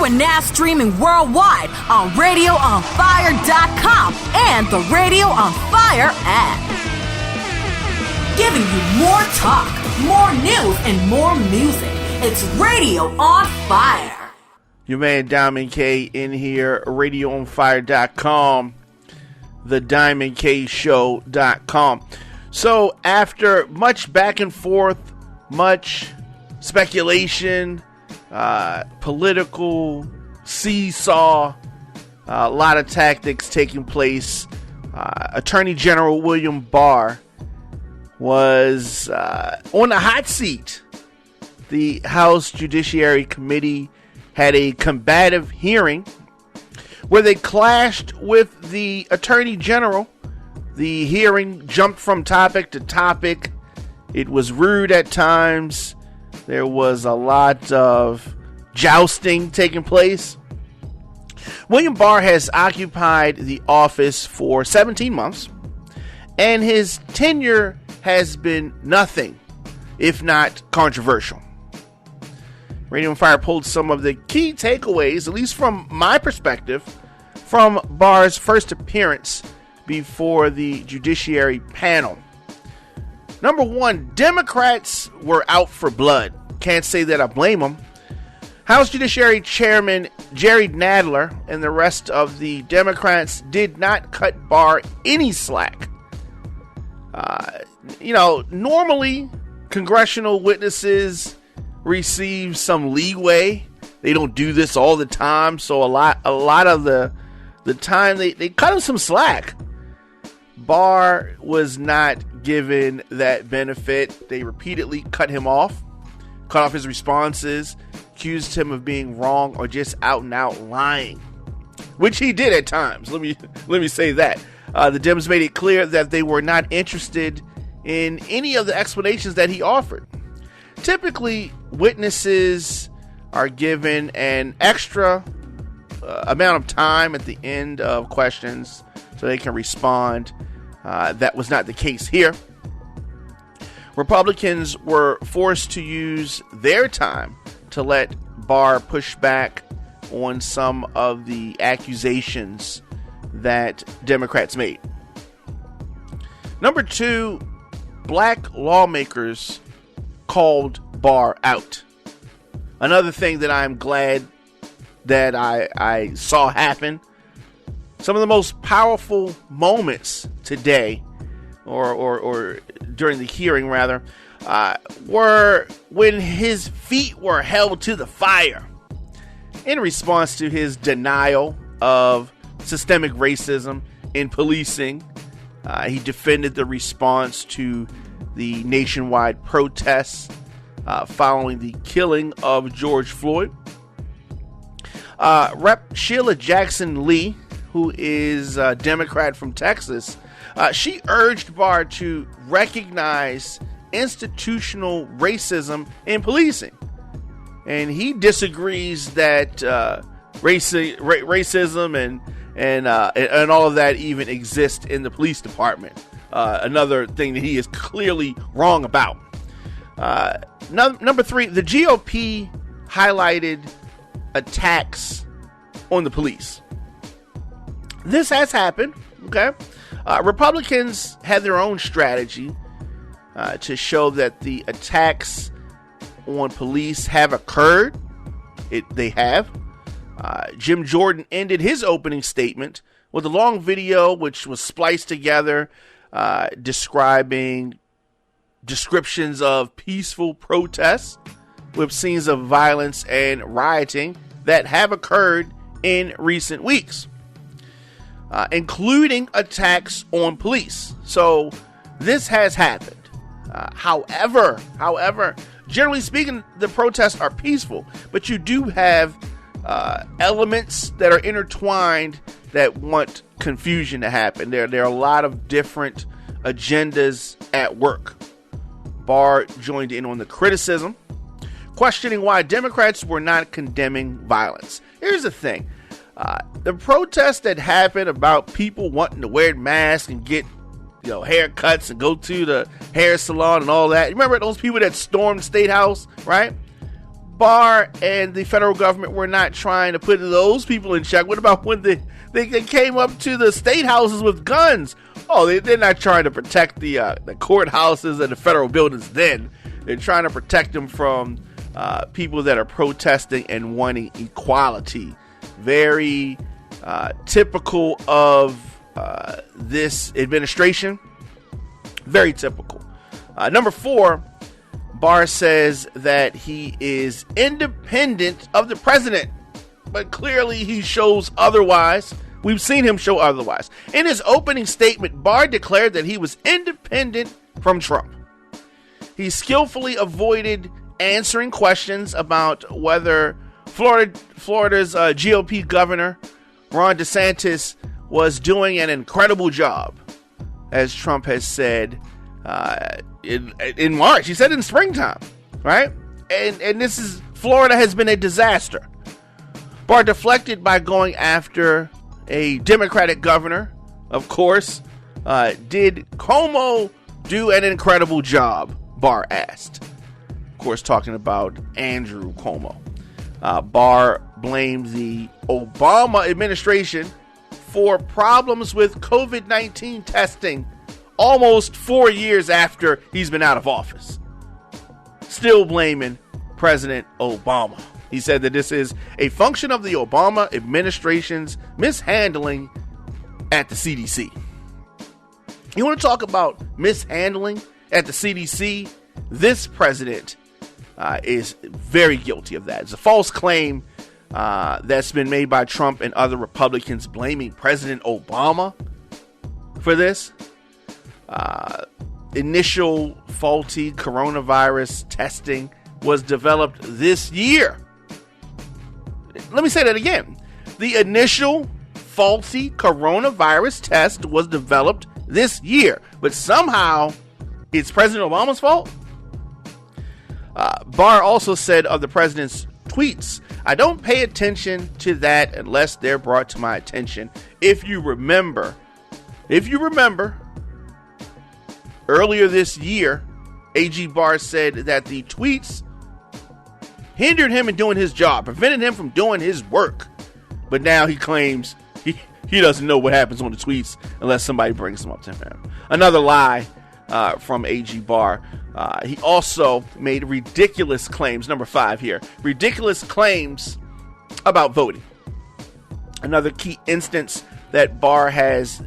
are now streaming worldwide on RadioOnFire.com and the Radio on Fire app. Giving you more talk, more news, and more music. It's Radio on Fire. Your man Diamond K in here, RadioOnFire.com, the DiamondKShow.com. So after much back and forth, much speculation, political seesaw, a lot of tactics taking place, Attorney General William Barr was on the hot seat. The House Judiciary Committee had a combative hearing where they clashed with the Attorney General. The hearing jumped from topic to topic. It was rude at times. There was a lot of jousting taking place. William Barr has occupied the office for 17 months, and his tenure has been nothing if not controversial. Radio on Fire pulled some of the key takeaways, at least from my perspective, from Barr's first appearance before the Judiciary panel. Number one, Democrats were out for blood. Can't say that I blame them. House Judiciary Chairman Jerry Nadler and the rest of the Democrats did not cut Barr any slack. Normally congressional witnesses receive some leeway. They don't do this all the time, so a lot of the time they cut him some slack. Barr was not given that benefit. They repeatedly cut off his responses, accused him of being wrong or just out and out lying, which he did at times. Let me say that. The Dems made it clear that they were not interested in any of the explanations that he offered. Typically, witnesses are given an extra amount of time at the end of questions so they can respond. That was not the case here. Republicans were forced to use their time to let Barr push back on some of the accusations that Democrats made. Number two, black lawmakers called Barr out. Another thing that I'm glad that I saw happen. Some of the most powerful moments today, or during the hearing rather, were when his feet were held to the fire in response to his denial of systemic racism in policing. He defended the response to the nationwide protests following the killing of George Floyd. Rep. Sheila Jackson Lee, who is a Democrat from Texas, she urged Barr to recognize institutional racism in policing. And he disagrees that racism and all of that even exist in the police department. Another thing that he is clearly wrong about. Number three, the GOP highlighted attacks on the police. This has happened, okay? Republicans had their own strategy to show that the attacks on police have occurred. They have. Jim Jordan ended his opening statement with a long video which was spliced together describing descriptions of peaceful protests with scenes of violence and rioting that have occurred in recent weeks, including attacks on police. So this has happened. However, generally speaking, the protests are peaceful, but you do have elements that are intertwined that want confusion to happen. There are a lot of different agendas at work. Barr joined in on the criticism, questioning why Democrats were not condemning violence. Here's the thing. The protests that happened about people wanting to wear masks and get haircuts and go to the hair salon and all that. You remember those people that stormed the State House, right? Barr and the federal government were not trying to put those people in check? What about when they came up to the state houses with guns? Oh, they're not trying to protect the courthouses and the federal buildings then. They're trying to protect them from people that are protesting and wanting equality. Very typical of this administration. Very typical. Number 4, Barr says that he is independent of the president, but clearly he shows otherwise. We've seen him show otherwise. In his opening statement, Barr declared that he was independent from Trump. He skillfully avoided answering questions about whether Florida's GOP governor, Ron DeSantis, was doing an incredible job, as Trump has said in March. He said in springtime, right? And this is, Florida has been a disaster. Barr deflected by going after a Democratic governor. Of course, did Cuomo do an incredible job? Barr asked. Of course, talking about Andrew Cuomo. Barr blamed the Obama administration for problems with COVID-19 testing almost 4 years after he's been out of office. Still blaming President Obama. He said that this is a function of the Obama administration's mishandling at the CDC. You want to talk about mishandling at the CDC? This president is very guilty of that. It's a false claim that's been made by Trump and other Republicans blaming President Obama for this. Initial faulty coronavirus testing was developed this year. Let me say that again. The initial faulty coronavirus test was developed this year, but somehow it's President Obama's fault. Barr also said of the president's tweets, "I don't pay attention to that unless they're brought to my attention." If you remember, earlier this year, AG Barr said that the tweets hindered him in doing his job, prevented him from doing his work. But now he claims he doesn't know what happens on the tweets unless somebody brings them up to him. Another lie from AG Barr. He also made ridiculous claims. Number 5 here. Ridiculous claims about voting. Another key instance that Barr has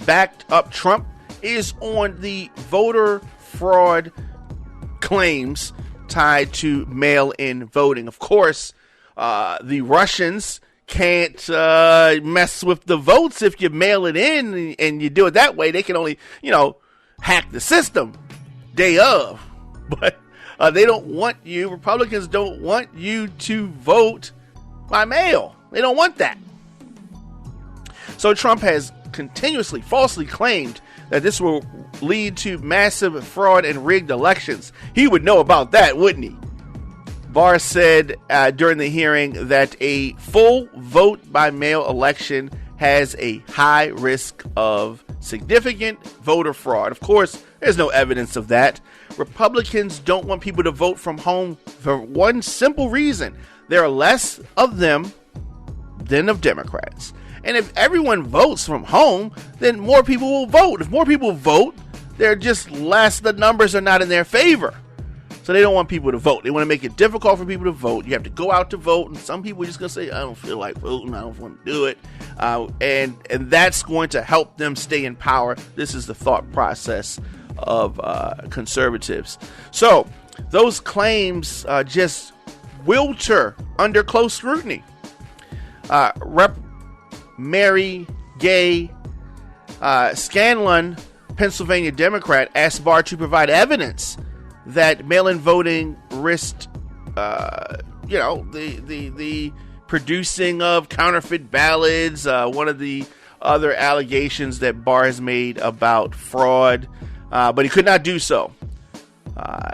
backed up Trump is on the voter fraud claims tied to mail-in voting. Of course, the Russians can't mess with the votes if you mail it in and you do it that way. They can only, hack the system day of. But they don't want you, Republicans don't want you to vote by mail. They don't want that. So Trump has continuously falsely claimed that this will lead to massive fraud and rigged elections. He would know about that, wouldn't he? Barr said during the hearing that a full vote by mail election has a high risk of significant voter fraud. Of course, there's no evidence of that. Republicans don't want people to vote from home for one simple reason. There are less of them than of Democrats. And if everyone votes from home, then more people will vote. If more people vote, they're just less, the numbers are not in their favor. So they don't want people to vote. They want to make it difficult for people to vote. You have to go out to vote, and some people are just going to say, I don't feel like voting, I don't want to do it. And that's going to help them stay in power. This is the thought process of conservatives. So those claims just wilter under close scrutiny. Rep. Mary Gay Scanlon, Pennsylvania Democrat, asked Barr to provide evidence that mail-in voting risked, the producing of counterfeit ballots. One of the other allegations that Barr has made about fraud, but he could not do so.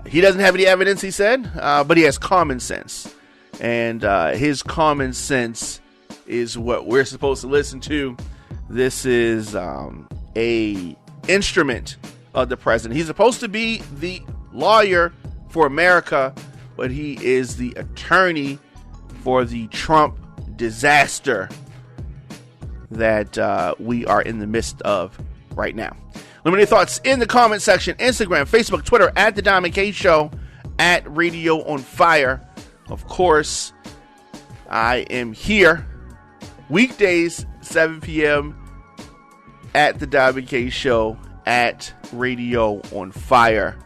He doesn't have any evidence, he said, but he has common sense, and his common sense is what we're supposed to listen to. This is a instrument of the president. He's supposed to be the lawyer for America, but he is the attorney for the Trump disaster that we are in the midst of right now. Let me know your thoughts in the comment section. Instagram, Facebook, Twitter, at The Dom and K Show, at Radio on Fire. Of course, I am here weekdays, 7 p.m. at The Dom and K Show, at Radio on Fire.